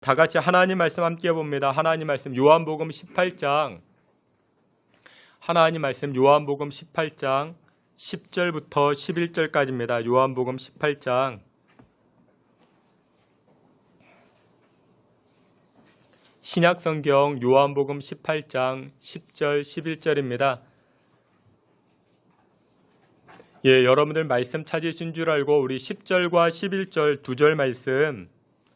다 같이 하나님 말씀 함께 봅니다. 하나님 말씀 요한복음 18장 하나님 말씀 요한복음 18장 10절부터 11절까지입니다. 요한복음 18장 신약성경 요한복음 18장 10절 11절입니다. 여러분들 말씀 찾으신 줄 알고 우리 10절과 11절 두 절 말씀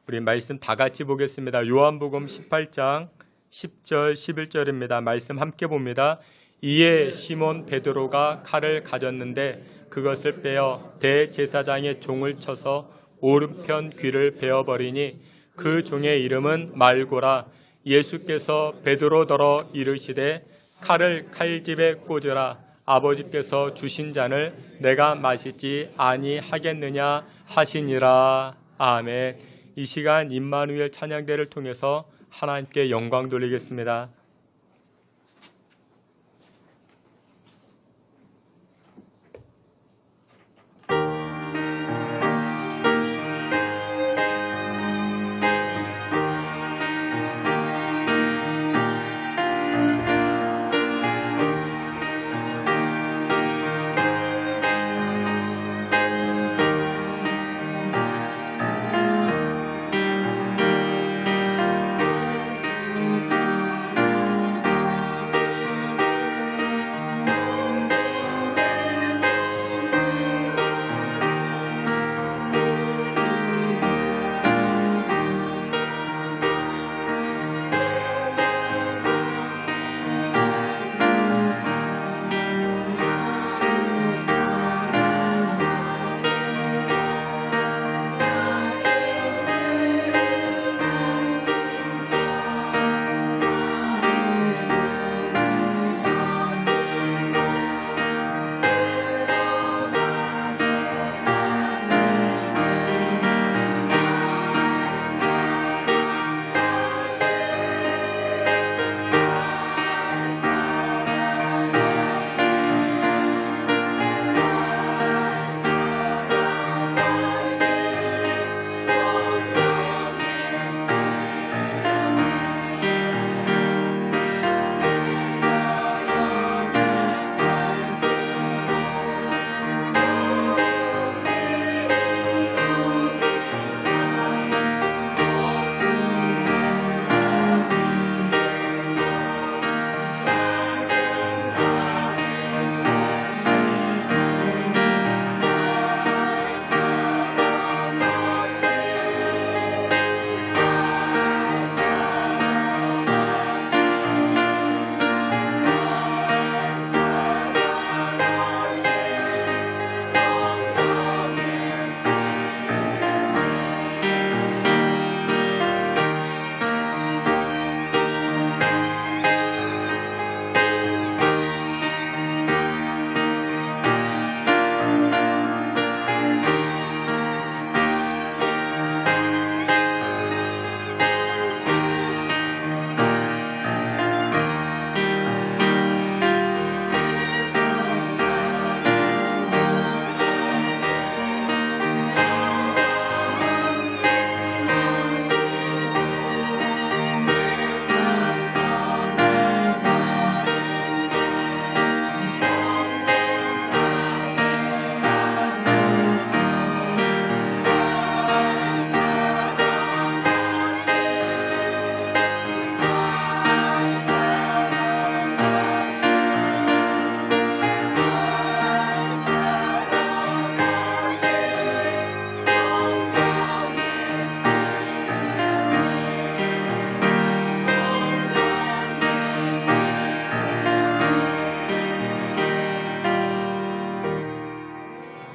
우리 말씀 다 같이 보겠습니다. 요한복음 18장 10절 11절입니다. 말씀 함께 봅니다. 이에 시몬 베드로가 칼을 가졌는데 그것을 빼어 대제사장의 종을 쳐서 오른편 귀를 베어버리니 그 종의 이름은 말고라. 예수께서 베드로더러 이르시되 칼을 칼집에 꽂으라. 아버지께서 주신 잔을 내가 마시지 아니하겠느냐 하시니라. 아멘. 이 시간 임마누엘 찬양대를 통해서 하나님께 영광 돌리겠습니다.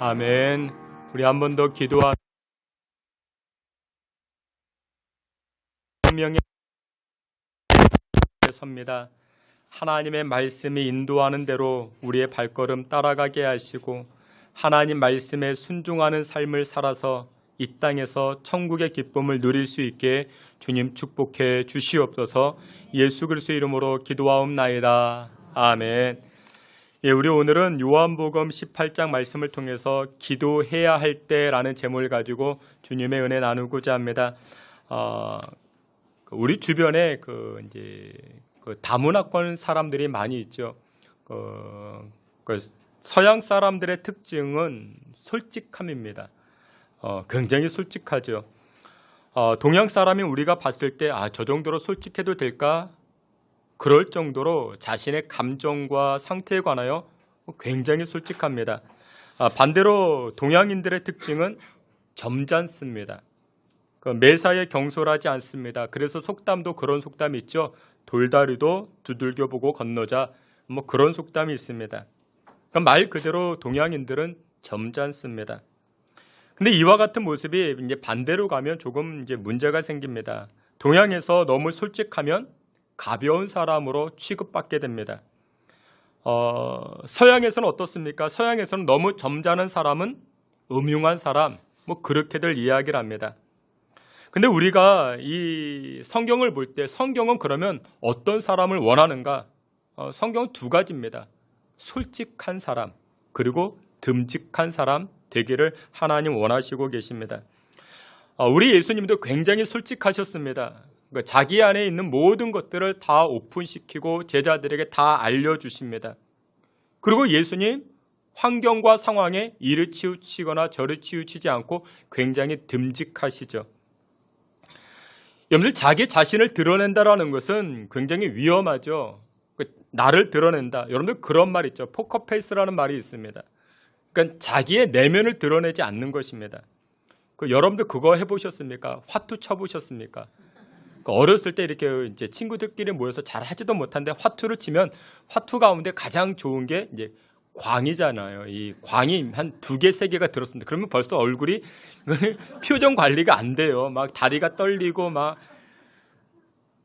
아멘. 우리 한 번 더 기도하며 생명의 섭니다. 하나님의 말씀이 인도하는 대로 우리의 발걸음 따라가게 하시고 하나님 말씀에 순종하는 삶을 살아서 이 땅에서 천국의 기쁨을 누릴 수 있게 주님 축복해 주시옵소서. 예수 그리스도의 이름으로 기도하옵나이다. 아멘. 우리 오늘은 요한복음 18장 말씀을 통해서 기도해야 할 때라는 제목을 가지고 주님의 은혜 나누고자 합니다. 우리 주변에 다문화권 사람들이 많이 있죠. 서양 사람들의 특징은 솔직함입니다. 굉장히 솔직하죠. 동양 사람이 우리가 봤을 때 저 정도로 솔직해도 될까? 그럴 정도로 자신의 감정과 상태에 관하여 굉장히 솔직합니다. 반대로 동양인들의 특징은 점잖습니다. 매사에 경솔하지 않습니다. 그래서 속담도 그런 속담이 있죠. 돌다리도 두들겨보고 건너자, 뭐 그런 속담이 있습니다. 말 그대로 동양인들은 점잖습니다. 근데 이와 같은 모습이 이제 반대로 가면 조금 이제 문제가 생깁니다. 동양에서 너무 솔직하면 가벼운 사람으로 취급받게 됩니다. 서양에서는 어떻습니까? 서양에서는 너무 점잖은 사람은 음흉한 사람, 뭐 그렇게들 이야기를 합니다. 근데 우리가 이 성경을 볼 때 성경은 그러면 어떤 사람을 원하는가? 성경은 두 가지입니다. 솔직한 사람, 그리고 듬직한 사람 되기를 하나님 원하시고 계십니다. 우리 예수님도 굉장히 솔직하셨습니다. 자기 안에 있는 모든 것들을 다 오픈시키고 제자들에게 다 알려주십니다. 그리고 예수님 환경과 상황에 이를 치우치거나 저를 치우치지 않고 굉장히 듬직하시죠. 여러분들 자기 자신을 드러낸다라는 것은 굉장히 위험하죠. 나를 드러낸다. 여러분들 그런 말 있죠. 포커페이스라는 말이 있습니다. 그러니까 자기의 내면을 드러내지 않는 것입니다. 여러분들 그거 해보셨습니까? 화투 쳐보셨습니까? 어렸을 때 이렇게 이제 친구들끼리 모여서 잘 하지도 못한데 화투를 치면 화투 가운데 가장 좋은 게 이제 광이잖아요. 이 광이 한 2개, 3개가 들었습니다. 그러면 벌써 얼굴이 표정 관리가 안 돼요. 막 다리가 떨리고 막.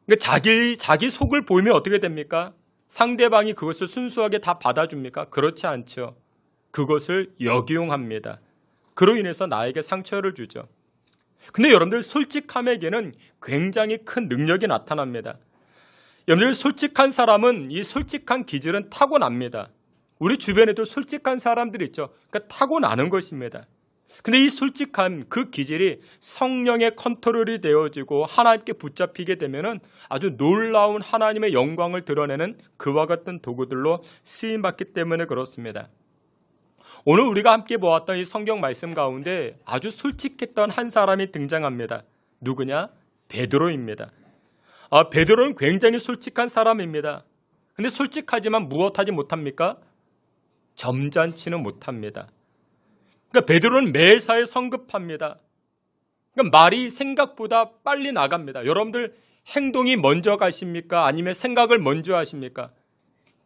그러니까 자기 속을 보이면 어떻게 됩니까? 상대방이 그것을 순수하게 다 받아줍니까? 그렇지 않죠. 그것을 역이용합니다. 그로 인해서 나에게 상처를 주죠. 근데 여러분들 솔직함에게는 굉장히 큰 능력이 나타납니다. 여러분들 솔직한 사람은 이 솔직한 기질은 타고납니다. 우리 주변에도 솔직한 사람들이 있죠. 그러니까 타고나는 것입니다. 근데 이 솔직한 그 기질이 성령의 컨트롤이 되어지고 하나님께 붙잡히게 되면은 아주 놀라운 하나님의 영광을 드러내는 그와 같은 도구들로 쓰임받기 때문에 그렇습니다. 오늘 우리가 함께 보았던 이 성경 말씀 가운데 아주 솔직했던 한 사람이 등장합니다. 누구냐? 베드로입니다. 베드로는 굉장히 솔직한 사람입니다. 근데 솔직하지만 무엇하지 못합니까? 점잖지는 못합니다. 그러니까 베드로는 매사에 성급합니다. 그러니까 말이 생각보다 빨리 나갑니다. 여러분들 행동이 먼저 가십니까? 아니면 생각을 먼저 하십니까?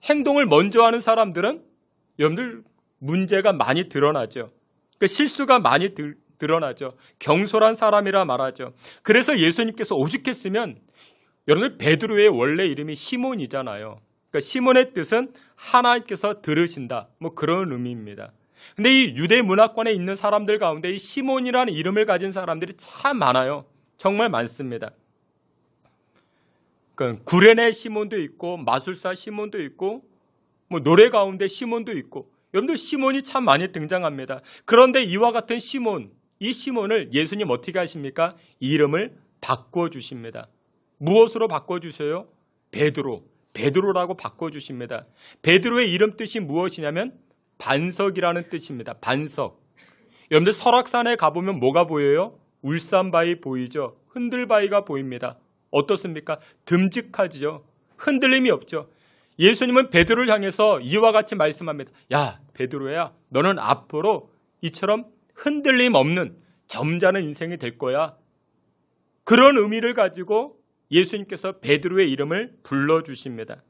행동을 먼저 하는 사람들은 여러분들 문제가 많이 드러나죠. 그러니까 실수가 많이 드러나죠. 경솔한 사람이라 말하죠. 그래서 예수님께서 오죽했으면 여러분들 베드로의 원래 이름이 시몬이잖아요. 그러니까 시몬의 뜻은 하나님께서 들으신다. 뭐 그런 의미입니다. 근데 이 유대 문화권에 있는 사람들 가운데 이 시몬이라는 이름을 가진 사람들이 참 많아요. 정말 많습니다. 그러니까 구레네 시몬도 있고 마술사 시몬도 있고 뭐 노래 가운데 시몬도 있고 여러분들 시몬이 참 많이 등장합니다. 그런데 이와 같은 시몬, 이 시몬을 예수님 어떻게 하십니까? 이름을 바꿔주십니다. 무엇으로 바꿔주세요? 베드로라고 바꿔주십니다. 베드로의 이름 뜻이 무엇이냐면 반석이라는 뜻입니다. 반석. 여러분들 설악산에 가보면 뭐가 보여요? 울산바위 보이죠? 흔들바위가 보입니다. 어떻습니까? 듬직하죠. 흔들림이 없죠. 예수님은 베드로를 향해서 이와 같이 말씀합니다. 야, 베드로야, 너는 앞으로 이처럼 흔들림 없는 점잖은 인생이 될 거야. 그런 의미를 가지고 예수님께서 베드로의 이름을 불러주십니다.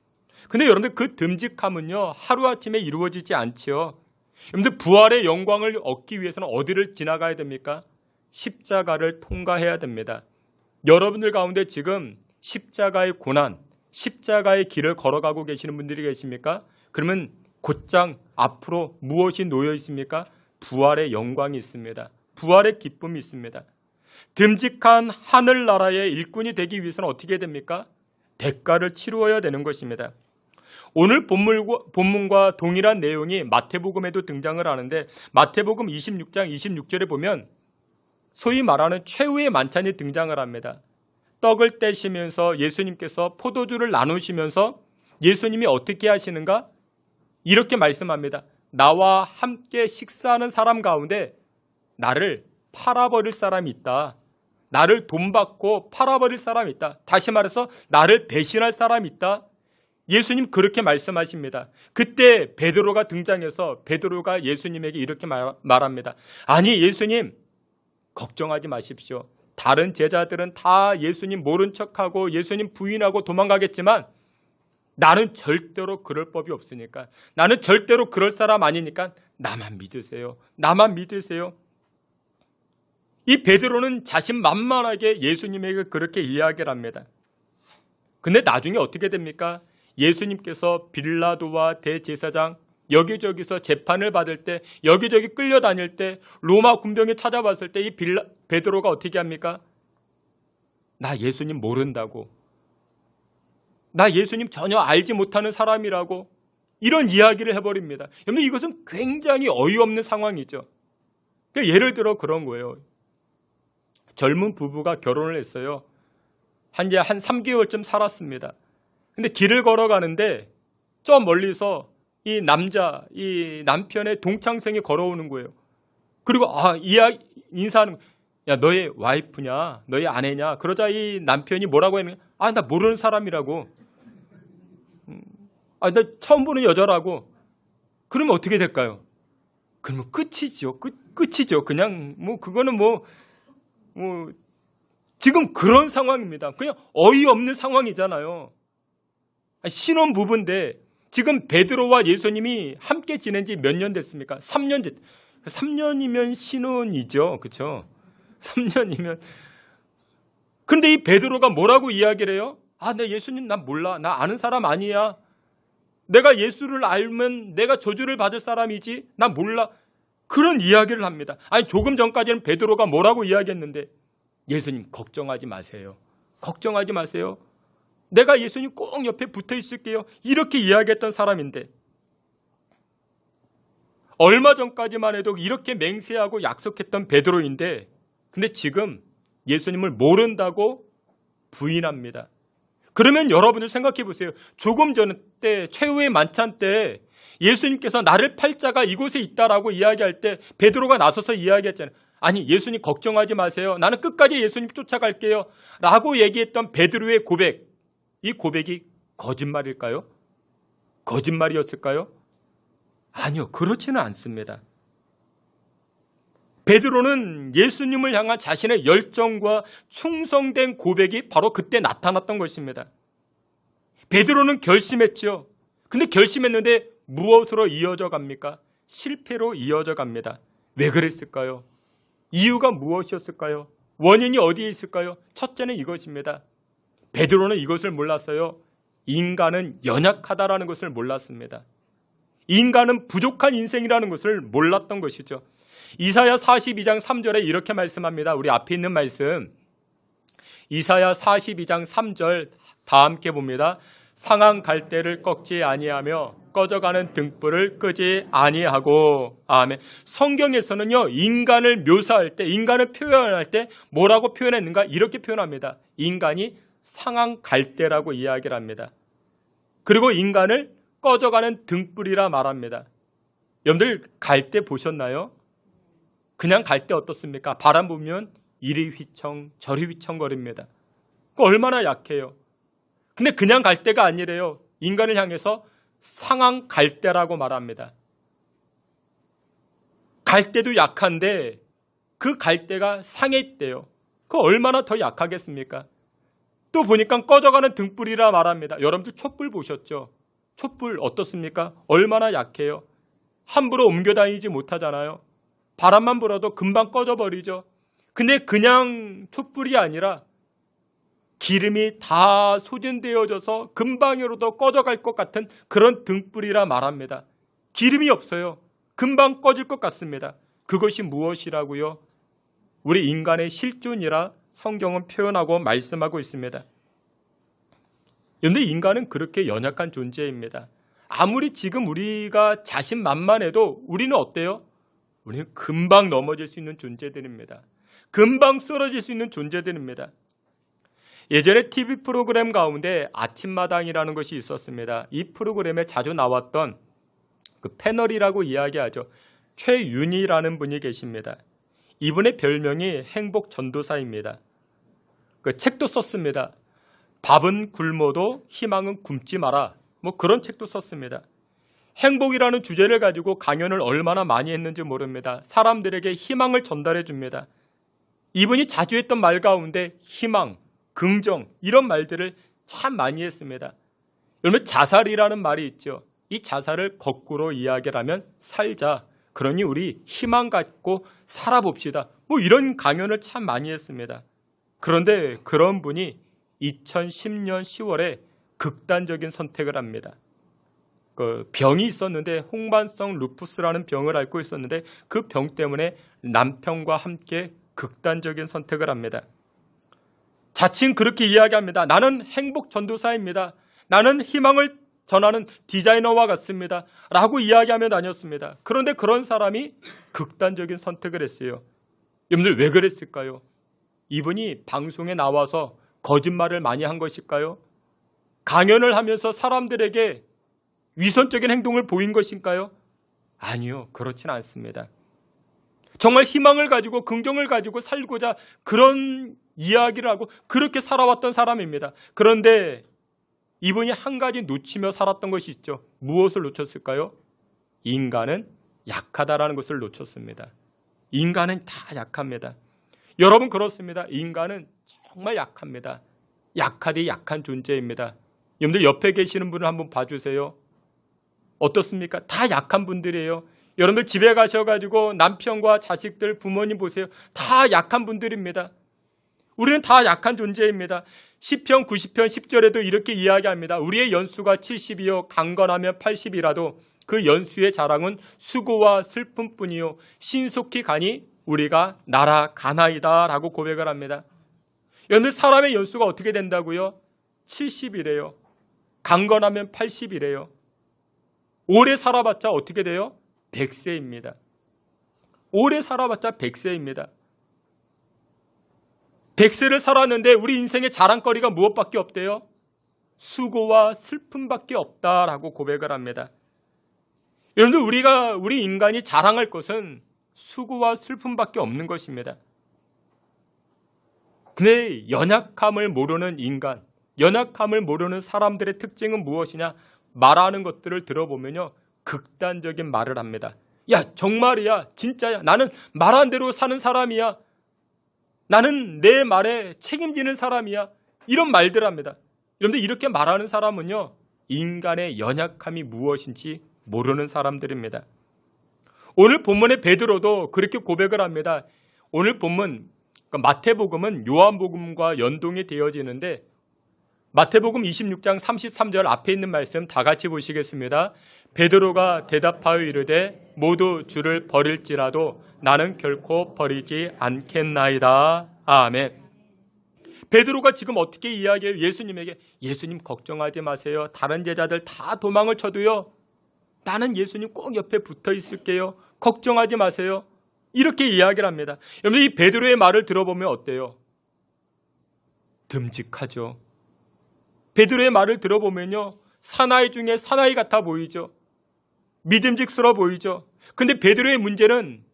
근데 여러분들 그 듬직함은요, 하루아침에 이루어지지 않지요. 여러분들 부활의 영광을 얻기 위해서는 어디를 지나가야 됩니까? 십자가를 통과해야 됩니다. 여러분들 가운데 지금 십자가의 고난, 십자가의 길을 걸어가고 계시는 분들이 계십니까? 그러면 곧장 앞으로 무엇이 놓여 있습니까? 부활의 영광이 있습니다. 부활의 기쁨이 있습니다. 듬직한 하늘나라의 일꾼이 되기 위해서는 어떻게 됩니까? 대가를 치루어야 되는 것입니다. 오늘 본문과 동일한 내용이 마태복음에도 등장을 하는데 마태복음 26장 26절에 보면 소위 말하는 최후의 만찬이 등장을 합니다. 떡을 떼시면서 예수님께서 포도주를 나누시면서 예수님이 어떻게 하시는가? 이렇게 말씀합니다. 나와 함께 식사하는 사람 가운데 나를 팔아버릴 사람이 있다. 나를 돈 받고 팔아버릴 사람이 있다. 다시 말해서 나를 배신할 사람이 있다. 예수님 그렇게 말씀하십니다. 그때 베드로가 등장해서 베드로가 예수님에게 이렇게 말합니다. 아니 예수님 걱정하지 마십시오. 다른 제자들은 다 예수님 모른 척하고 예수님 부인하고 도망가겠지만 나는 절대로 그럴 법이 없으니까, 나는 절대로 그럴 사람 아니니까 나만 믿으세요. 나만 믿으세요. 이 베드로는 자신만만하게 예수님에게 그렇게 이야기를 합니다. 근데 나중에 어떻게 됩니까? 예수님께서 빌라도와 대제사장 여기저기서 재판을 받을 때, 여기저기 끌려다닐 때, 로마 군병이 찾아왔을 때 이 베드로가 어떻게 합니까? 나 예수님 모른다고, 나 예수님 전혀 알지 못하는 사람이라고 이런 이야기를 해버립니다. 여러분 이것은 굉장히 어이없는 상황이죠. 그러니까 예를 들어 그런 거예요. 젊은 부부가 결혼을 했어요. 한 3개월쯤 살았습니다. 근데 길을 걸어가는데 저 멀리서 이 남편의 동창생이 걸어오는 거예요. 그리고 인사하는 거예요. 야, 너의 와이프냐? 너의 아내냐? 그러자 이 남편이 뭐라고 했느냐? 나 모르는 사람이라고. 나 처음 보는 여자라고. 그러면 어떻게 될까요? 그러면 끝이죠. 끝이죠. 그냥 그거는 지금 그런 상황입니다. 그냥 어이없는 상황이잖아요. 신혼 부부인데 지금 베드로와 예수님이 함께 지낸 지 몇 년 됐습니까? 3년. 3년이면 신혼이죠. 그렇죠? 3년이면. 그런데 이 베드로가 뭐라고 이야기를 해요? 내 예수님 난 몰라. 나 아는 사람 아니야. 내가 예수를 알면 내가 저주를 받을 사람이지. 난 몰라. 그런 이야기를 합니다. 조금 전까지는 베드로가 뭐라고 이야기했는데 예수님 걱정하지 마세요. 걱정하지 마세요. 내가 예수님 꼭 옆에 붙어 있을게요. 이렇게 이야기했던 사람인데 얼마 전까지만 해도 이렇게 맹세하고 약속했던 베드로인데 근데 지금 예수님을 모른다고 부인합니다. 그러면 여러분들 생각해 보세요. 조금 전 때 최후의 만찬 때 예수님께서 나를 팔 자가 이곳에 있다라고 이야기할 때 베드로가 나서서 이야기했잖아요. 예수님 걱정하지 마세요. 나는 끝까지 예수님 쫓아갈게요. 라고 얘기했던 베드로의 고백. 이 고백이 거짓말일까요? 거짓말이었을까요? 아니요. 그렇지는 않습니다. 베드로는 예수님을 향한 자신의 열정과 충성된 고백이 바로 그때 나타났던 것입니다. 베드로는 결심했죠. 근데 결심했는데 무엇으로 이어져 갑니까? 실패로 이어져 갑니다. 왜 그랬을까요? 이유가 무엇이었을까요? 원인이 어디에 있을까요? 첫째는 이것입니다. 베드로는 이것을 몰랐어요. 인간은 연약하다라는 것을 몰랐습니다. 인간은 부족한 인생이라는 것을 몰랐던 것이죠. 이사야 42장 3절에 이렇게 말씀합니다. 우리 앞에 있는 말씀. 이사야 42장 3절 다 함께 봅니다. 상한 갈대를 꺾지 아니하며 꺼져가는 등불을 끄지 아니하고. 아멘. 성경에서는요, 인간을 묘사할 때, 인간을 표현할 때 뭐라고 표현했는가? 이렇게 표현합니다. 인간이 상한 갈대라고 이야기를 합니다. 그리고 인간을 꺼져가는 등불이라 말합니다. 여러분들 갈대 보셨나요? 그냥 갈대 어떻습니까? 바람 불면 이리 휘청 저리 휘청거립니다. 얼마나 약해요. 근데 그냥 갈대가 아니래요. 인간을 향해서 상한 갈대라고 말합니다. 갈대도 약한데 그 갈대가 상했대요. 그 얼마나 더 약하겠습니까? 또 보니까 꺼져가는 등불이라 말합니다. 여러분들 촛불 보셨죠? 촛불 어떻습니까? 얼마나 약해요. 함부로 옮겨 다니지 못하잖아요. 바람만 불어도 금방 꺼져버리죠. 근데 그냥 촛불이 아니라 기름이 다 소진되어져서 금방으로도 꺼져갈 것 같은 그런 등불이라 말합니다. 기름이 없어요. 금방 꺼질 것 같습니다. 그것이 무엇이라고요? 우리 인간의 실존이라 성경은 표현하고 말씀하고 있습니다. 그런데 인간은 그렇게 연약한 존재입니다. 아무리 지금 우리가 자신만만해도 우리는 어때요? 우리는 금방 넘어질 수 있는 존재들입니다. 금방 쓰러질 수 있는 존재들입니다. 예전에 TV 프로그램 가운데 아침마당이라는 것이 있었습니다. 이 프로그램에 자주 나왔던 그 패널이라고 이야기하죠. 최윤희라는 분이 계십니다. 이분의 별명이 행복전도사입니다. 그 책도 썼습니다. 밥은 굶어도 희망은 굶지 마라. 뭐 그런 책도 썼습니다. 행복이라는 주제를 가지고 강연을 얼마나 많이 했는지 모릅니다. 사람들에게 희망을 전달해 줍니다. 이분이 자주 했던 말 가운데 희망, 긍정 이런 말들을 참 많이 했습니다. 여러분 자살이라는 말이 있죠. 이 자살을 거꾸로 이야기를 하면 살자. 그러니 우리 희망 갖고 살아봅시다. 뭐 이런 강연을 참 많이 했습니다. 그런데 그런 분이 2010년 10월에 극단적인 선택을 합니다. 그 병이 있었는데 홍반성 루푸스라는 병을 앓고 있었는데 그 병 때문에 남편과 함께 극단적인 선택을 합니다. 자칭 그렇게 이야기합니다. 나는 행복 전도사입니다. 나는 희망을 전하는 디자이너와 같습니다. 라고 이야기하며 다녔습니다. 그런데 그런 사람이 극단적인 선택을 했어요. 여러분들 왜 그랬을까요? 이분이 방송에 나와서 거짓말을 많이 한 것일까요? 강연을 하면서 사람들에게 위선적인 행동을 보인 것인가요? 아니요, 그렇진 않습니다. 정말 희망을 가지고 긍정을 가지고 살고자 그런 이야기를 하고 그렇게 살아왔던 사람입니다. 그런데 이분이 한 가지 놓치며 살았던 것이 있죠. 무엇을 놓쳤을까요? 인간은 약하다라는 것을 놓쳤습니다. 인간은 다 약합니다. 여러분 그렇습니다. 인간은 정말 약합니다. 약하디 약한 존재입니다. 여러분들 옆에 계시는 분을 한번 봐주세요. 어떻습니까? 다 약한 분들이에요. 여러분들 집에 가셔가지고 남편과 자식들, 부모님 보세요. 다 약한 분들입니다. 우리는 다 약한 존재입니다. 시편 90편 10절에도 이렇게 이야기합니다. 우리의 연수가 70이요 강건하면 80이라도 그 연수의 자랑은 수고와 슬픔뿐이요 신속히 가니 우리가 날아가나이다 라고 고백을 합니다. 여러분들 사람의 연수가 어떻게 된다고요? 70이래요. 강건하면 80이래요. 오래 살아봤자 어떻게 돼요? 100세입니다. 오래 살아봤자 100세입니다. 100세를 살았는데 우리 인생의 자랑거리가 무엇밖에 없대요? 수고와 슬픔밖에 없다라고 고백을 합니다. 여러분들 우리 인간이 자랑할 것은 수고와 슬픔밖에 없는 것입니다. 근데 연약함을 모르는 인간, 연약함을 모르는 사람들의 특징은 무엇이냐? 말하는 것들을 들어보면요. 극단적인 말을 합니다. 야, 정말이야. 진짜야. 나는 말한 대로 사는 사람이야. 나는 내 말에 책임지는 사람이야. 이런 말들을 합니다. 여러분들 이렇게 말하는 사람은요. 인간의 연약함이 무엇인지 모르는 사람들입니다. 오늘 본문의 베드로도 그렇게 고백을 합니다. 오늘 본문 마태복음은 요한복음과 연동이 되어지는데 마태복음 26장 33절 앞에 있는 말씀 다 같이 보시겠습니다. 베드로가 대답하여 이르되 모두 주를 버릴지라도 나는 결코 버리지 않겠나이다. 아멘. 베드로가 지금 어떻게 이야기해요? 예수님에게 예수님 걱정하지 마세요. 다른 제자들 다 도망을 쳐도요. 나는 예수님 꼭 옆에 붙어 있을게요. 걱정하지 마세요. 이렇게 이야기를 합니다. 여러분 이 베드로의 말을 들어보면 어때요? 듬직하죠. 베드로의 말을 들어보면요. 사나이 중에 사나이 같아 보이죠. 믿음직스러워 보이죠. 근데 베드로의 문제는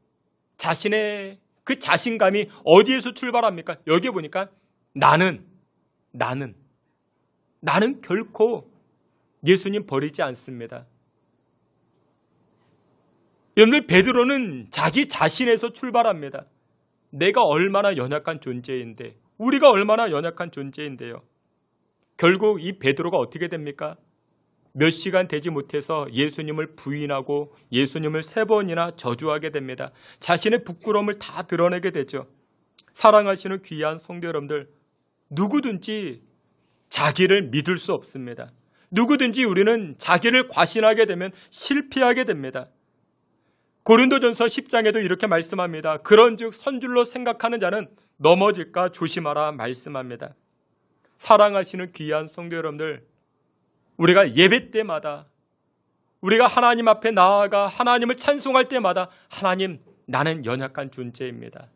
자신의 그 자신감이 어디에서 출발합니까? 여기 보니까 나는 결코 예수님 버리지 않습니다. 여러분들 베드로는 자기 자신에서 출발합니다. 내가 얼마나 연약한 존재인데 우리가 얼마나 연약한 존재인데요. 결국 이 베드로가 어떻게 됩니까? 몇 시간 되지 못해서 예수님을 부인하고 예수님을 3번이나 저주하게 됩니다. 자신의 부끄러움을 다 드러내게 되죠. 사랑하시는 귀한 성도 여러분들, 누구든지 자기를 믿을 수 없습니다. 누구든지 우리는 자기를 과신하게 되면 실패하게 됩니다. 고린도전서 10장에도 이렇게 말씀합니다. 그런즉 선줄로 생각하는 자는 넘어질까 조심하라 말씀합니다. 사랑하시는 귀한 성도 여러분들, 우리가 예배 때마다 우리가 하나님 앞에 나아가 하나님을 찬송할 때마다 하나님, 나는 연약한 존재입니다.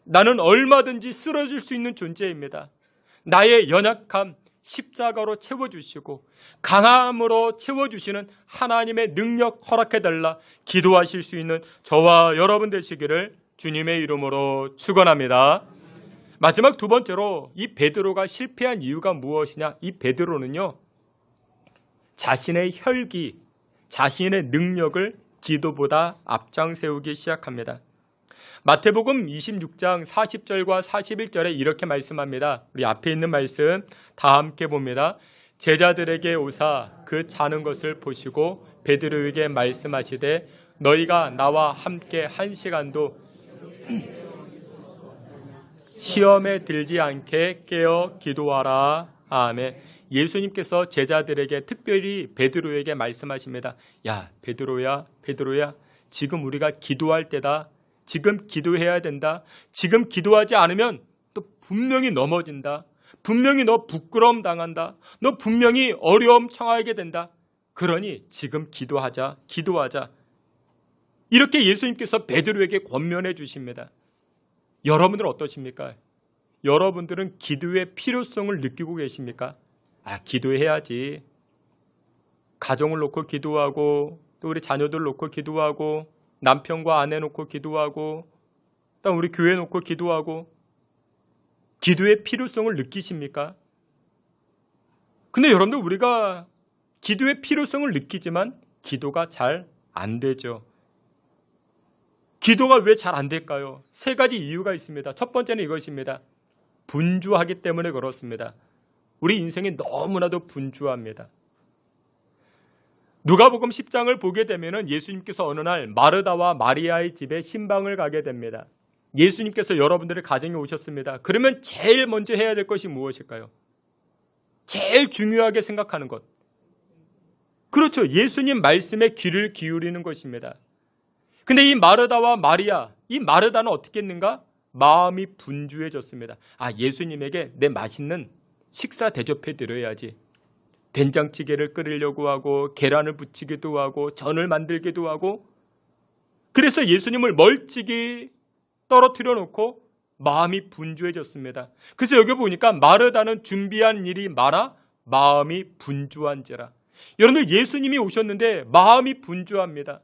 나는 얼마든지 쓰러질 수 있는 존재입니다. 나의 연약함 십자가로 채워주시고 강함으로 채워주시는 하나님의 능력 허락해달라 기도하실 수 있는 저와 여러분 되시기를 주님의 이름으로 축원합니다. 마지막 두 번째로 이 베드로가 실패한 이유가 무엇이냐? 이 베드로는요, 자신의 혈기, 자신의 능력을 기도보다 앞장세우기 시작합니다. 마태복음 26장 40절과 41절에 이렇게 말씀합니다. 우리 앞에 있는 말씀 다 함께 봅니다. 제자들에게 오사 그 자는 것을 보시고 베드로에게 말씀하시되 너희가 나와 함께 1시간도 시험에 들지 않게 깨어 기도하라. 아멘. 예수님께서 제자들에게 특별히 베드로에게 말씀하십니다. 야, 베드로야, 지금 우리가 기도할 때다. 지금 기도해야 된다. 지금 기도하지 않으면 또 분명히 넘어진다. 분명히 너 부끄러움 당한다. 너 분명히 어려움 청하게 된다. 그러니 지금 기도하자. 이렇게 예수님께서 베드로에게 권면해 주십니다. 여러분들은 어떠십니까? 여러분들은 기도의 필요성을 느끼고 계십니까? 기도해야지. 가정을 놓고 기도하고 또 우리 자녀들 놓고 기도하고 남편과 아내 놓고 기도하고 또 우리 교회 놓고 기도하고 기도의 필요성을 느끼십니까? 근데 여러분들 우리가 기도의 필요성을 느끼지만 기도가 잘 안 되죠. 기도가 왜 잘 안 될까요? 세 가지 이유가 있습니다. 첫 번째는 이것입니다. 분주하기 때문에 그렇습니다. 우리 인생이 너무나도 분주합니다. 누가복음 10장을 보게 되면 예수님께서 어느 날 마르다와 마리아의 집에 신방을 가게 됩니다. 예수님께서 여러분들의 가정에 오셨습니다. 그러면 제일 먼저 해야 될 것이 무엇일까요? 제일 중요하게 생각하는 것. 그렇죠. 예수님 말씀에 귀를 기울이는 것입니다. 근데 이 마르다와 마리아, 이 마르다는 어떻게 했는가? 마음이 분주해졌습니다. 예수님에게 내 맛있는 식사 대접해 드려야지. 된장찌개를 끓이려고 하고 계란을 부치기도 하고 전을 만들기도 하고 그래서 예수님을 멀찍이 떨어뜨려 놓고 마음이 분주해졌습니다. 그래서 여기 보니까 마르다는 준비한 일이 많아 마음이 분주한지라. 여러분들 예수님이 오셨는데 마음이 분주합니다.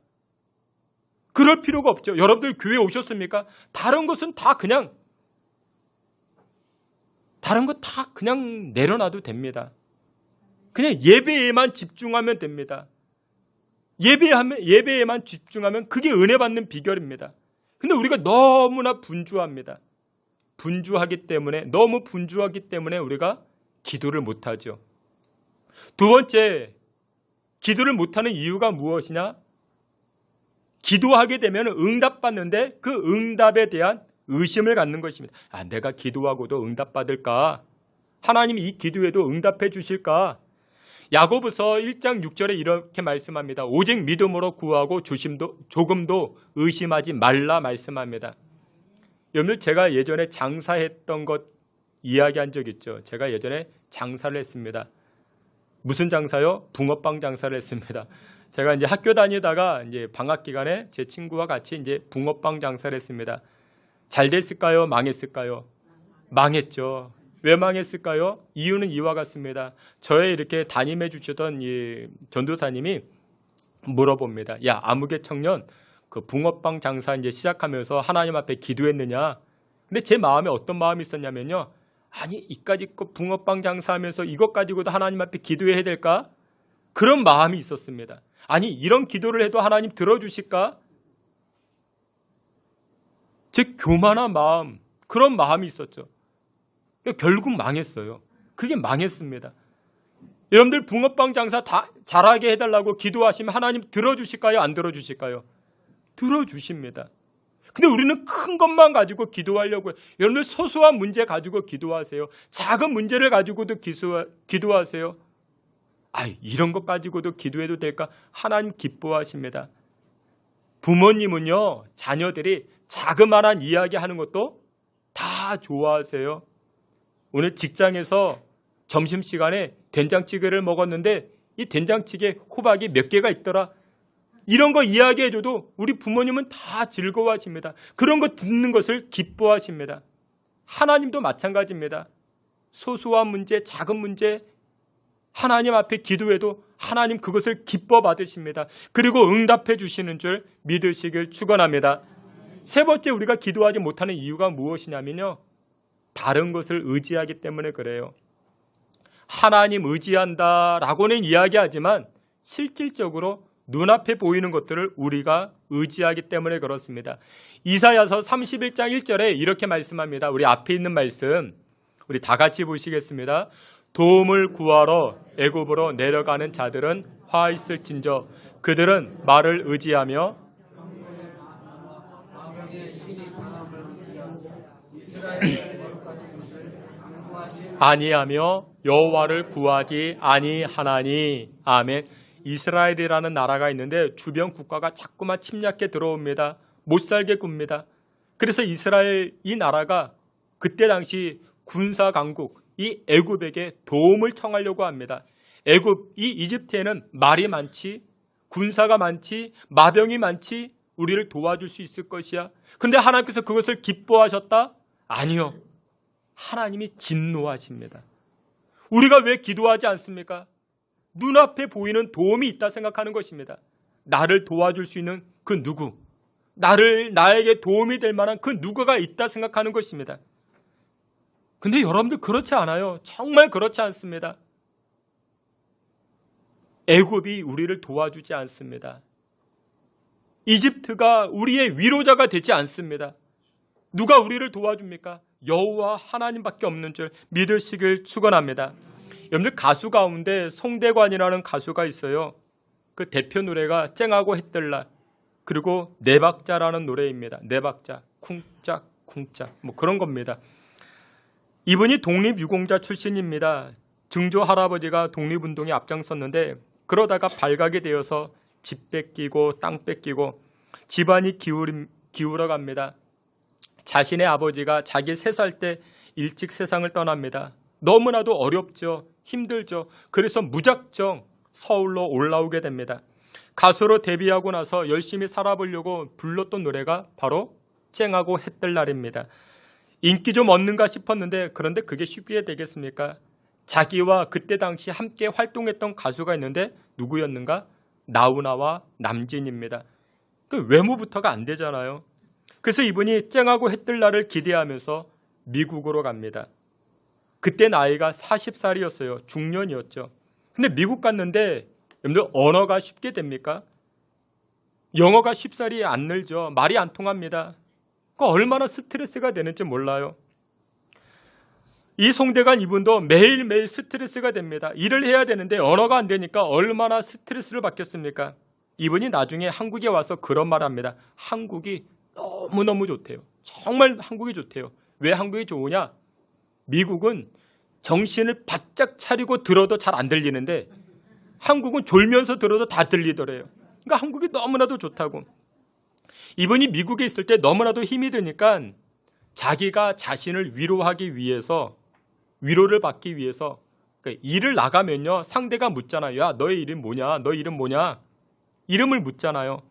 그럴 필요가 없죠. 여러분들 교회 오셨습니까? 다른 것은 다 그냥 내려놔도 됩니다. 그냥 예배에만 집중하면 됩니다. 예배에만 집중하면 그게 은혜 받는 비결입니다. 근데 우리가 너무나 분주합니다. 너무 분주하기 때문에 우리가 기도를 못하죠. 두 번째, 기도를 못하는 이유가 무엇이냐? 기도하게 되면 응답받는데 그 응답에 대한 의심을 갖는 것입니다. 내가 기도하고도 응답받을까? 하나님이 이 기도에도 응답해 주실까? 야고보서 1장 6절에 이렇게 말씀합니다. 오직 믿음으로 구하고 조금도 의심하지 말라 말씀합니다. 여러분들 제가 예전에 장사했던 것 이야기한 적 있죠. 제가 예전에 장사를 했습니다. 무슨 장사요? 붕어빵 장사를 했습니다. 제가 이제 학교 다니다가 이제 방학 기간에 제 친구와 같이 이제 붕어빵 장사를 했습니다. 잘 됐을까요? 망했을까요? 망했죠. 왜 망했을까요? 이유는 이와 같습니다. 저의 이렇게 담임해 주시던 이 전도사님이 물어봅니다. 야, 아무개 청년, 그 붕어빵 장사 이제 시작하면서 하나님 앞에 기도했느냐? 근데 제 마음에 어떤 마음이 있었냐면요. 이까지 거 붕어빵 장사하면서 이것 가지고도 하나님 앞에 기도해야 될까? 그런 마음이 있었습니다. 이런 기도를 해도 하나님 들어주실까? 제 교만한 마음, 그런 마음이 있었죠. 결국 망했어요. 그게 망했습니다. 여러분들 붕어빵 장사 다 잘하게 해달라고 기도하시면 하나님 들어주실까요? 안 들어주실까요? 들어주십니다. 근데 우리는 큰 것만 가지고 기도하려고 해요. 여러분들 소소한 문제 가지고 기도하세요. 작은 문제를 가지고도 기도하세요. 이런 것 가지고도 기도해도 될까? 하나님 기뻐하십니다. 부모님은요, 자녀들이 자그마한 이야기 하는 것도 다 좋아하세요. 오늘 직장에서 점심시간에 된장찌개를 먹었는데 이 된장찌개 호박이 몇 개가 있더라. 이런 거 이야기해줘도 우리 부모님은 다 즐거워하십니다. 그런 거 듣는 것을 기뻐하십니다. 하나님도 마찬가지입니다. 소소한 문제, 작은 문제 하나님 앞에 기도해도 하나님 그것을 기뻐 받으십니다. 그리고 응답해 주시는 줄 믿으시길 축원합니다. 세 번째, 우리가 기도하지 못하는 이유가 무엇이냐면요, 다른 것을 의지하기 때문에 그래요. 하나님 의지한다라고는 이야기하지만 실질적으로 눈앞에 보이는 것들을 우리가 의지하기 때문에 그렇습니다. 이사야서 31장 1절에 이렇게 말씀합니다. 우리 앞에 있는 말씀 우리 다 같이 보시겠습니다. 도움을 구하러 애굽으로 내려가는 자들은 화 있을진저 그들은 말을 의지하며 아니하며 여호와를 구하지 아니하나니. 아멘. 이스라엘이라는 나라가 있는데 주변 국가가 자꾸만 침략해 들어옵니다. 못 살게 굽니다. 그래서 이스라엘 이 나라가 그때 당시 군사 강국 이 애굽에게 도움을 청하려고 합니다. 애굽 이 이집트에는 말이 많지, 군사가 많지, 마병이 많지, 우리를 도와줄 수 있을 것이야. 근데 하나님께서 그것을 기뻐하셨다? 아니요. 하나님이 진노하십니다. 우리가 왜 기도하지 않습니까? 눈앞에 보이는 도움이 있다 생각하는 것입니다. 나를 도와줄 수 있는 그 누구, 나에게 도움이 될 만한 그 누구가 있다 생각하는 것입니다. 근데 여러분들 그렇지 않아요. 정말 그렇지 않습니다. 애굽이 우리를 도와주지 않습니다. 이집트가 우리의 위로자가 되지 않습니다. 누가 우리를 도와줍니까? 여호와 하나님밖에 없는 줄 믿으시길 축원합니다. 여러분들 가수 가운데 송대관이라는 가수가 있어요. 그 대표 노래가 쨍하고 해뜰날 그리고 네 박자라는 노래입니다. 네 박자 쿵짝 쿵짝 뭐 그런 겁니다. 이분이 독립유공자 출신입니다. 증조 할아버지가 독립운동에 앞장섰는데 그러다가 발각이 되어서 집 뺏기고 땅 뺏기고 집안이 기울어갑니다. 자신의 아버지가 자기 3살 때 일찍 세상을 떠납니다. 너무나도 어렵죠. 힘들죠. 그래서 무작정 서울로 올라오게 됩니다. 가수로 데뷔하고 나서 열심히 살아보려고 불렀던 노래가 바로 쨍하고 해뜰날입니다. 인기 좀 얻는가 싶었는데 그런데 그게 쉽게 되겠습니까? 자기와 그때 당시 함께 활동했던 가수가 있는데 누구였는가? 나훈아와 남진입니다. 그 외모부터가 안 되잖아요. 그래서 이분이 쨍하고 해뜰날을 기대하면서 미국으로 갑니다. 그때 나이가 40살이었어요. 중년이었죠. 근데 미국 갔는데 여러분들 언어가 쉽게 됩니까? 영어가 쉽사리 안 늘죠. 말이 안 통합니다. 그러니까 얼마나 스트레스가 되는지 몰라요. 이 송대관 이분도 매일매일 스트레스가 됩니다. 일을 해야 되는데 언어가 안 되니까 얼마나 스트레스를 받겠습니까? 이분이 나중에 한국에 와서 그런 말을 합니다. 한국이 너무너무 좋대요. 정말 한국이 좋대요. 왜 한국이 좋으냐? 미국은 정신을 바짝 차리고 들어도 잘 안 들리는데 한국은 졸면서 들어도 다 들리더래요. 그러니까 한국이 너무나도 좋다고. 이분이 미국에 있을 때 너무나도 힘이 드니까 자기가 자신을 위로하기 위해서 위로를 받기 위해서 그러니까 일을 나가면요 상대가 묻잖아요. 야 너의 이름 뭐냐? 너 이름 뭐냐? 이름을 묻잖아요.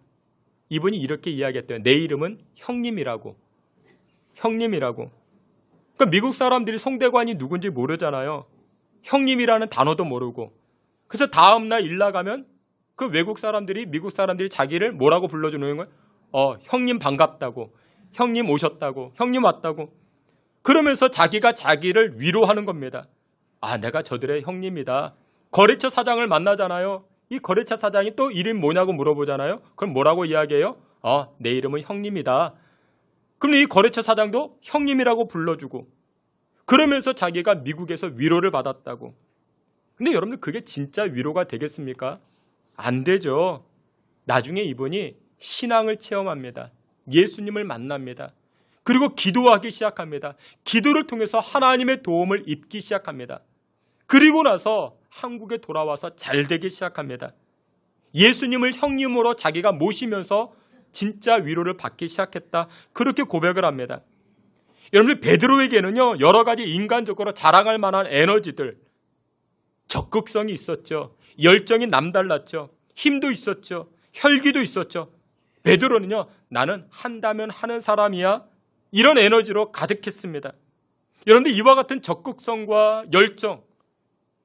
이분이 이렇게 이야기했대요. 내 이름은 형님이라고. 형님이라고. 그러니까 미국 사람들이 송대관이 누군지 모르잖아요. 형님이라는 단어도 모르고. 그래서 다음날 일 나가면 그 외국 사람들이 미국 사람들이 자기를 뭐라고 불러주는 거예요? 형님 반갑다고. 형님 오셨다고. 형님 왔다고. 그러면서 자기가 자기를 위로하는 겁니다. 아 내가 저들의 형님이다. 거래처 사장을 만나잖아요. 이 거래처 사장이 또 이름 뭐냐고 물어보잖아요. 그럼 뭐라고 이야기해요? 내 이름은 형님이다. 그럼 이 거래처 사장도 형님이라고 불러주고 그러면서 자기가 미국에서 위로를 받았다고. 근데 여러분들 그게 진짜 위로가 되겠습니까? 안 되죠. 나중에 이분이 신앙을 체험합니다. 예수님을 만납니다. 그리고 기도하기 시작합니다. 기도를 통해서 하나님의 도움을 입기 시작합니다. 그리고 나서 한국에 돌아와서 잘 되기 시작합니다. 예수님을 형님으로 자기가 모시면서 진짜 위로를 받기 시작했다. 그렇게 고백을 합니다. 여러분들 베드로에게는요 여러 가지 인간적으로 자랑할 만한 에너지들, 적극성이 있었죠. 열정이 남달랐죠. 힘도 있었죠. 혈기도 있었죠. 베드로는요 나는 한다면 하는 사람이야. 이런 에너지로 가득했습니다. 여러분들 이와 같은 적극성과 열정,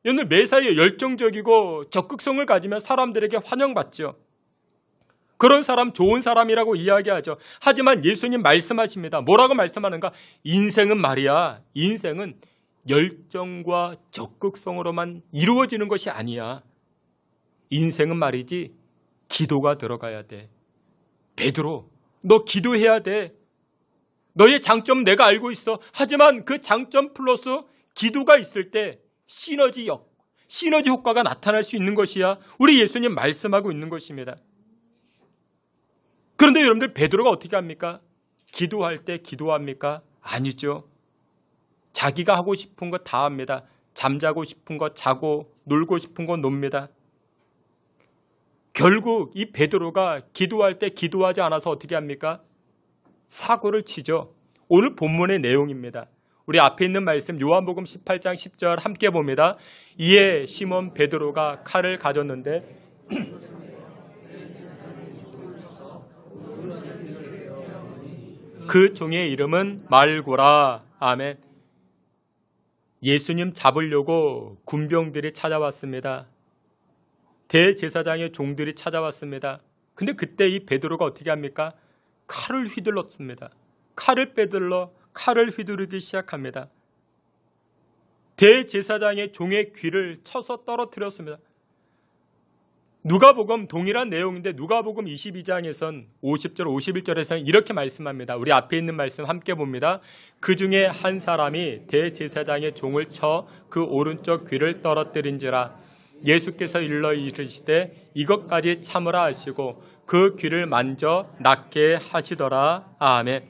여러분들 매사에 열정적이고 적극성을 가지면 사람들에게 환영받죠. 그런 사람 좋은 사람이라고 이야기하죠. 하지만 예수님 말씀하십니다. 뭐라고 말씀하는가? 인생은 말이야. 인생은 열정과 적극성으로만 이루어지는 것이 아니야. 인생은 말이지 기도가 들어가야 돼. 베드로, 너 기도해야 돼. 너의 장점 내가 알고 있어. 하지만 그 장점 플러스 기도가 있을 때 시너지 효과가 나타날 수 있는 것이야. 우리 예수님 말씀하고 있는 것입니다. 그런데 여러분들 베드로가 어떻게 합니까? 기도할 때 기도합니까? 아니죠. 자기가 하고 싶은 거 다 합니다. 잠자고 싶은 거 자고 놀고 싶은 거 놉니다. 결국 이 베드로가 기도할 때 기도하지 않아서 어떻게 합니까? 사고를 치죠. 오늘 본문의 내용입니다. 우리 앞에 있는 말씀 요한복음 18장 10절 함께 봅니다. 이에 시몬 베드로가 칼을 가졌는데 그 종의 이름은 말고라. 아멘. 예수님 잡으려고 군병들이 찾아왔습니다. 대제사장의 종들이 찾아왔습니다. 근데 그때 이 베드로가 어떻게 합니까? 칼을 휘둘렀습니다. 칼을 빼들러 칼을 휘두르기 시작합니다. 대제사장의 종의 귀를 쳐서 떨어뜨렸습니다. 누가복음 동일한 내용인데 누가복음 22장에선 50절 51절에서는 이렇게 말씀합니다. 우리 앞에 있는 말씀 함께 봅니다. 그 중에 한 사람이 대제사장의 종을 쳐 그 오른쪽 귀를 떨어뜨린지라. 예수께서 일러 이르시되 이것까지 참으라 하시고 그 귀를 만져 낫게 하시더라. 아멘.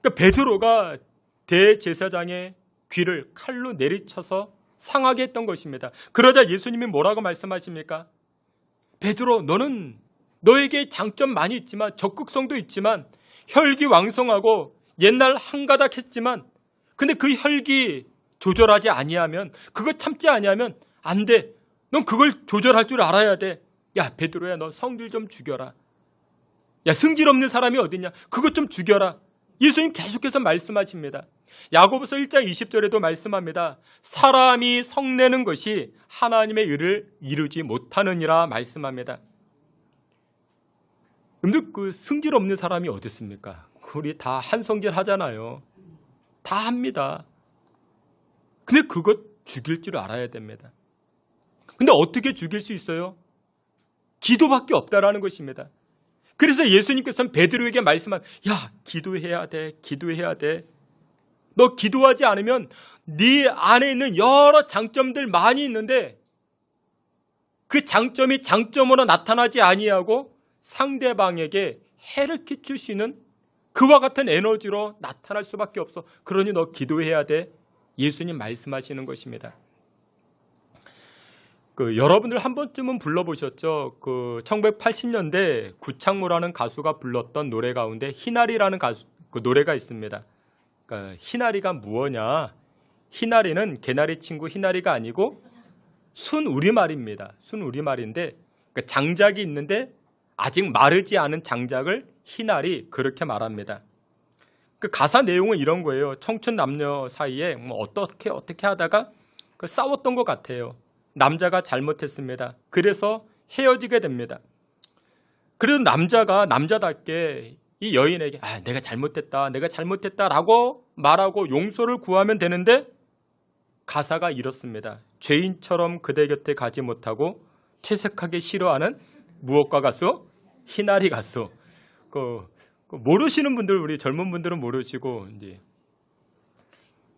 그러니까 베드로가 대제사장의 귀를 칼로 내리쳐서 상하게 했던 것입니다. 그러자 예수님이 뭐라고 말씀하십니까? 베드로, 너는 너에게 장점 많이 있지만 적극성도 있지만 혈기왕성하고 옛날 한가닥 했지만 근데 그 혈기 조절하지 아니하면 그거 참지 아니하면 안 돼. 넌 그걸 조절할 줄 알아야 돼. 야 베드로야 너 성질 좀 죽여라. 야 승질 없는 사람이 어딨냐. 그것 좀 죽여라. 예수님 계속해서 말씀하십니다. 야고보서 1장 20절에도 말씀합니다. 사람이 성내는 것이 하나님의 의를 이루지 못하느니라 말씀합니다. 근데 그 승질 없는 사람이 어디 있습니까? 우리 다 한성질 하잖아요. 다 합니다. 근데 그것 죽일 줄 알아야 됩니다. 근데 어떻게 죽일 수 있어요? 기도밖에 없다라는 것입니다. 그래서 예수님께서는 베드로에게 말씀한 야 기도해야 돼. 기도해야 돼. 너 기도하지 않으면 네 안에 있는 여러 장점들 많이 있는데 그 장점이 장점으로 나타나지 아니하고 상대방에게 해를 끼칠 수 있는 그와 같은 에너지로 나타날 수밖에 없어. 그러니 너 기도해야 돼. 예수님 말씀하시는 것입니다. 여러분들 한 번쯤은 불러보셨죠? 1980년대 구창모라는 가수가 불렀던 노래 가운데 희나리라는 노래가 있습니다. 그러니까 희나리가 무엇냐? 희나리는 개나리 친구 희나리가 아니고 순우리말입니다. 순우리말인데 그러니까 장작이 있는데 아직 마르지 않은 장작을 희나리 그렇게 말합니다. 그 가사 내용은 이런 거예요. 청춘 남녀 사이에 어떻게 하다가 싸웠던 것 같아요. 남자가 잘못했습니다. 그래서 헤어지게 됩니다. 그래도 남자가 남자답게 이 여인에게 내가 잘못했다라고 말하고 용서를 구하면 되는데 가사가 이렇습니다. 죄인처럼 그대 곁에 가지 못하고 퇴색하기 싫어하는 무엇과 같소? 희나리 같소. 모르시는 분들 우리 젊은 분들은 모르시고 이제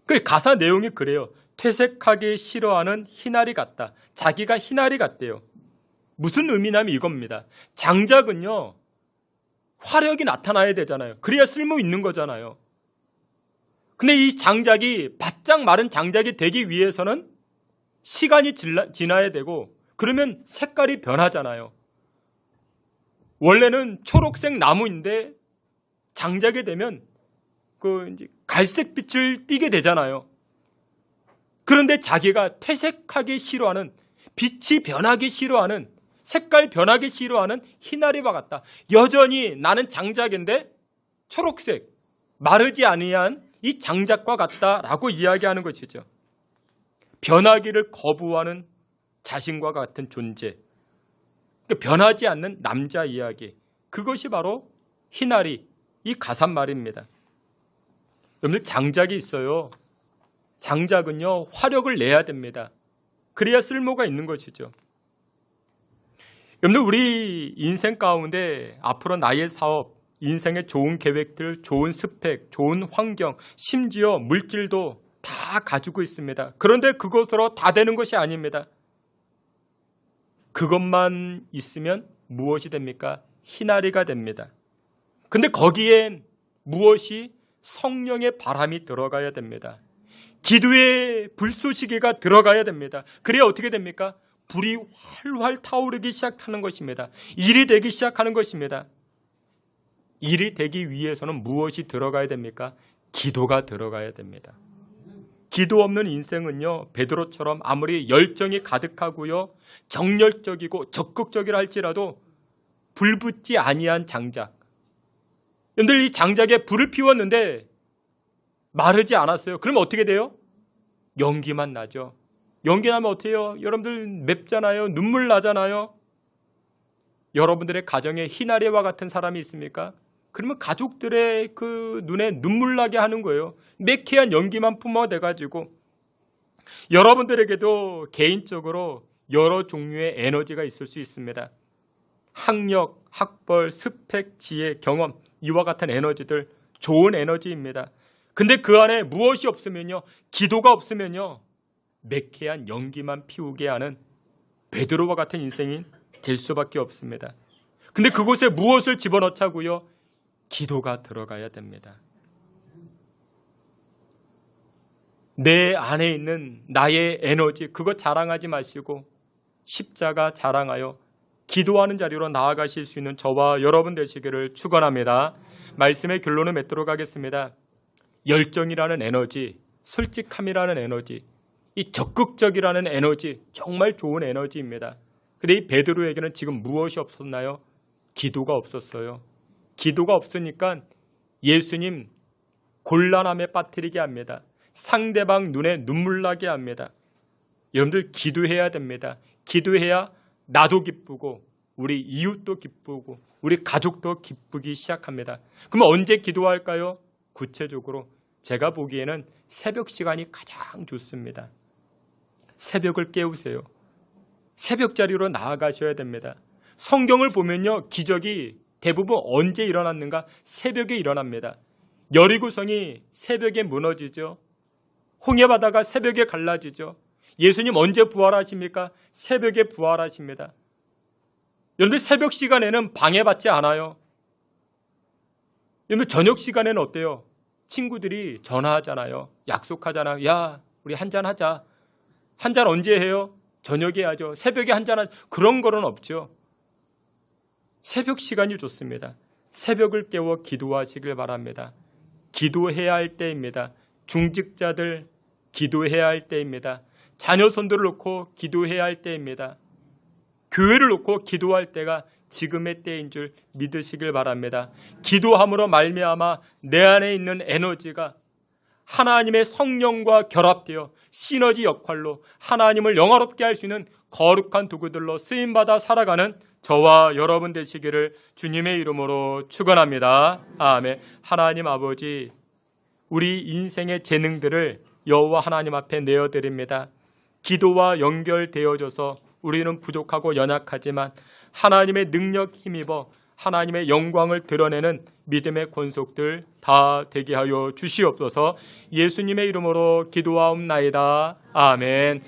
그 가사 내용이 그래요. 퇴색하기 싫어하는 희나리 같다. 자기가 희나리 같대요. 무슨 의미냐면 이겁니다. 장작은요. 화력이 나타나야 되잖아요. 그래야 쓸모 있는 거잖아요. 근데 이 장작이 바짝 마른 장작이 되기 위해서는 시간이 지나야 되고 그러면 색깔이 변하잖아요. 원래는 초록색 나무인데 장작이 되면 이제 갈색 빛을 띠게 되잖아요. 그런데 자기가 퇴색하기 싫어하는 빛이 변하기 싫어하는 색깔 변하기 싫어하는 희나리와 같다. 여전히 나는 장작인데 초록색 마르지 아니한 이 장작과 같다라고 이야기하는 것이죠. 변하기를 거부하는 자신과 같은 존재, 변하지 않는 남자 이야기, 그것이 바로 희나리, 이 가삿말입니다. 여러분들 장작이 있어요. 장작은요, 화력을 내야 됩니다. 그래야 쓸모가 있는 것이죠. 여러분들 우리 인생 가운데 앞으로 나의 사업, 인생의 좋은 계획들, 좋은 스펙, 좋은 환경, 심지어 물질도 다 가지고 있습니다. 그런데 그것으로 다 되는 것이 아닙니다. 그것만 있으면 무엇이 됩니까? 희나리가 됩니다. 근데 거기엔 무엇이? 성령의 바람이 들어가야 됩니다. 기도의 불쏘시개가 들어가야 됩니다. 그래야 어떻게 됩니까? 불이 활활 타오르기 시작하는 것입니다. 일이 되기 시작하는 것입니다. 일이 되기 위해서는 무엇이 들어가야 됩니까? 기도가 들어가야 됩니다. 기도 없는 인생은요, 베드로처럼 아무리 열정이 가득하고요, 정열적이고 적극적이라 할지라도 불붙지 아니한 장작. 여러분들 이 장작에 불을 피웠는데 마르지 않았어요. 그럼 어떻게 돼요? 연기만 나죠. 연기 나면 어떻게 해요? 여러분들 맵잖아요. 눈물 나잖아요. 여러분들의 가정에 희나리와 같은 사람이 있습니까? 그러면 가족들의 그 눈에 눈물 나게 하는 거예요. 매캐한 연기만 뿜어대가지고. 여러분들에게도 개인적으로 여러 종류의 에너지가 있을 수 있습니다. 학력, 학벌, 스펙, 지혜, 경험, 이와 같은 에너지들 좋은 에너지입니다. 근데 그 안에 무엇이 없으면요, 기도가 없으면요, 매캐한 연기만 피우게 하는 베드로와 같은 인생이 될 수밖에 없습니다. 근데 그곳에 무엇을 집어넣자고요? 기도가 들어가야 됩니다. 내 안에 있는 나의 에너지, 그거 자랑하지 마시고 십자가 자랑하여 기도하는 자리로 나아가실 수 있는 저와 여러분 되시기를 축원합니다. 말씀의 결론을 맺도록 하겠습니다. 열정이라는 에너지, 솔직함이라는 에너지, 이 적극적이라는 에너지, 정말 좋은 에너지입니다. 근데 이 베드로에게는 지금 무엇이 없었나요? 기도가 없었어요. 기도가 없으니까 예수님 곤란함에 빠뜨리게 합니다. 상대방 눈에 눈물 나게 합니다. 여러분들 기도해야 됩니다. 기도해야 나도 기쁘고 우리 이웃도 기쁘고 우리 가족도 기쁘기 시작합니다. 그럼 언제 기도할까요? 구체적으로 제가 보기에는 새벽 시간이 가장 좋습니다. 새벽을 깨우세요. 새벽 자리로 나아가셔야 됩니다. 성경을 보면요, 기적이 대부분 언제 일어났는가? 새벽에 일어납니다. 여리고성이 새벽에 무너지죠. 홍해바다가 새벽에 갈라지죠. 예수님 언제 부활하십니까? 새벽에 부활하십니다. 여러분 새벽 시간에는 방해받지 않아요. 여러분 저녁 시간에는 어때요? 친구들이 전화하잖아요. 약속하잖아요. 야, 우리 한잔 하자. 한잔 언제 해요? 저녁에 하죠. 새벽에 한잔 하죠. 그런 거는 없죠. 새벽 시간이 좋습니다. 새벽을 깨워 기도하시길 바랍니다. 기도해야 할 때입니다. 중직자들 기도해야 할 때입니다. 자녀 손들을 놓고 기도해야 할 때입니다. 교회를 놓고 기도할 때가 지금의 때인 줄 믿으시길 바랍니다. 기도함으로 말미암아 내 안에 있는 에너지가 하나님의 성령과 결합되어 시너지 역할로 하나님을 영화롭게 할 수 있는 거룩한 도구들로 쓰임받아 살아가는 저와 여러분 되시기를 주님의 이름으로 축원합니다. 아멘. 하나님 아버지, 우리 인생의 재능들을 여호와 하나님 앞에 내어드립니다. 기도와 연결되어져서 우리는 부족하고 연약하지만 하나님의 능력 힘입어 하나님의 영광을 드러내는 믿음의 권속들 다 되게 하여 주시옵소서. 예수님의 이름으로 기도하옵나이다. 아멘.